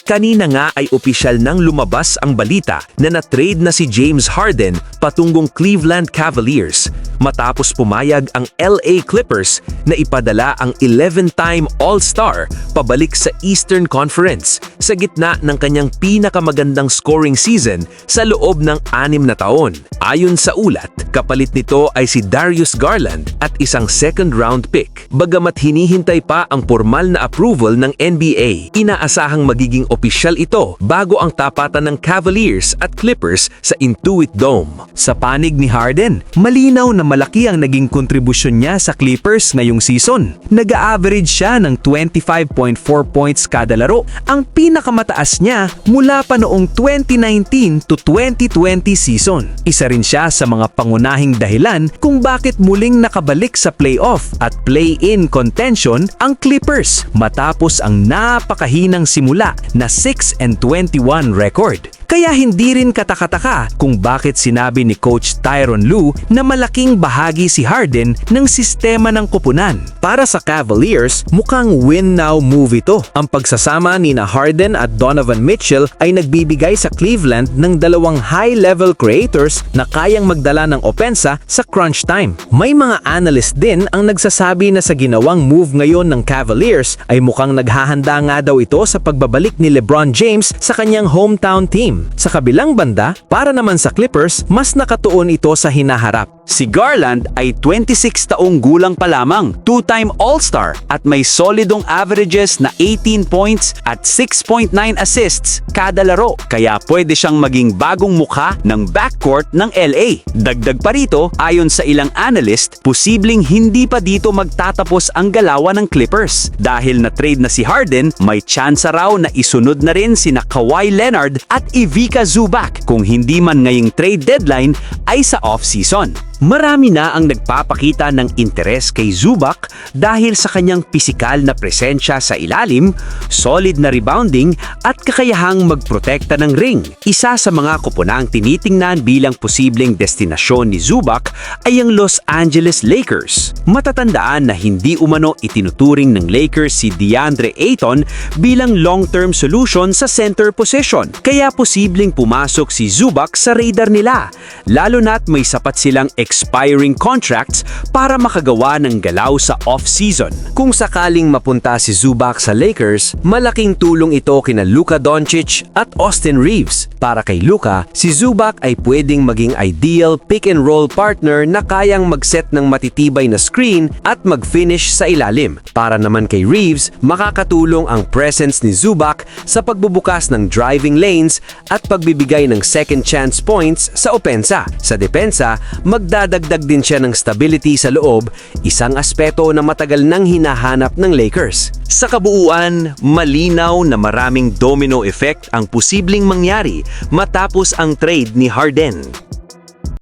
Kanina nga ay opisyal nang lumabas ang balita na na-trade na si James Harden patungong Cleveland Cavaliers matapos pumayag ang LA Clippers na ipadala ang 11-time All-Star pabalik sa Eastern Conference sa gitna ng kanyang pinakamagandang scoring season sa loob ng 6 na taon. Ayon sa ulat, kapalit nito ay si Darius Garland at isang second-round pick. Bagamat hinihintay pa ang formal na approval ng NBA, inaasahang magiging opisyal ito bago ang tapatan ng Cavaliers at Clippers sa Intuit Dome. Sa panig ni Harden, malinaw na malaki ang naging kontribusyon niya sa Clippers ngayong season. Nag-a-average siya ng 25.4 points kada laro, ang pinakamataas niya mula pa noong 2019 to 2020 season. Isa rin siya sa mga pangunahing dahilan kung bakit muling nakabalik sa playoff at play-in contention ang Clippers matapos ang napakahinang simula na 6-21 record. Kaya hindi rin katakataka kung bakit sinabi ni Coach Tyronn Lue na malaking bahagi si Harden ng sistema ng koponan. Para sa Cavaliers, mukhang win-now move ito. Ang pagsasama ni na Harden at Donovan Mitchell ay nagbibigay sa Cleveland ng dalawang high-level creators na kayang magdala ng opensa sa crunch time. May mga analyst din ang nagsasabi na sa ginawang move ngayon ng Cavaliers ay mukhang naghahanda nga daw ito sa pagbabalik ni LeBron James sa kanyang hometown team. Sa kabilang banda, para naman sa Clippers, mas nakatuon ito sa hinaharap. Si Garland ay 26 taong gulang pa lamang, 2-time All-Star at may solidong averages na 18 points at 6.9 assists kada laro. Kaya pwede siyang maging bagong mukha ng backcourt ng LA. Dagdag pa rito, ayon sa ilang analyst, posibleng hindi pa dito magtatapos ang galawan ng Clippers. Dahil na-trade na si Harden, may tsansa raw na isunod na rin sina Kawhi Leonard at Ivica Zubac kung hindi man ngayong trade deadline ay sa off-season. Marami na ang nagpapakita ng interes kay Zubac dahil sa kanyang pisikal na presensya sa ilalim, solid na rebounding at kakayahang magprotekta ng ring. Isa sa mga koponang tinitingnan bilang posibleng destinasyon ni Zubac ay ang Los Angeles Lakers. Matatandaan na hindi umano itinuturing ng Lakers si DeAndre Ayton bilang long-term solution sa center position. Kaya posibleng pumasok si Zubac sa radar nila, lalo na't may sapat silang expiring contracts para makagawa ng galaw sa off-season. Kung sakaling mapunta si Zubac sa Lakers, malaking tulong ito kina Luka Doncic at Austin Reeves. Para kay Luka, si Zubac ay pwedeng maging ideal pick-and-roll partner na kayang mag-set ng matitibay na screen at mag-finish sa ilalim. Para naman kay Reeves, makakatulong ang presence ni Zubac sa pagbubukas ng driving lanes at pagbibigay ng second chance points sa opensa. Sa depensa, magdadagdag din siya ng stability sa loob, isang aspeto na matagal nang hinahanap ng Lakers. Sa kabuuan, malinaw na maraming domino effect ang posibleng mangyari matapos ang trade ni Harden.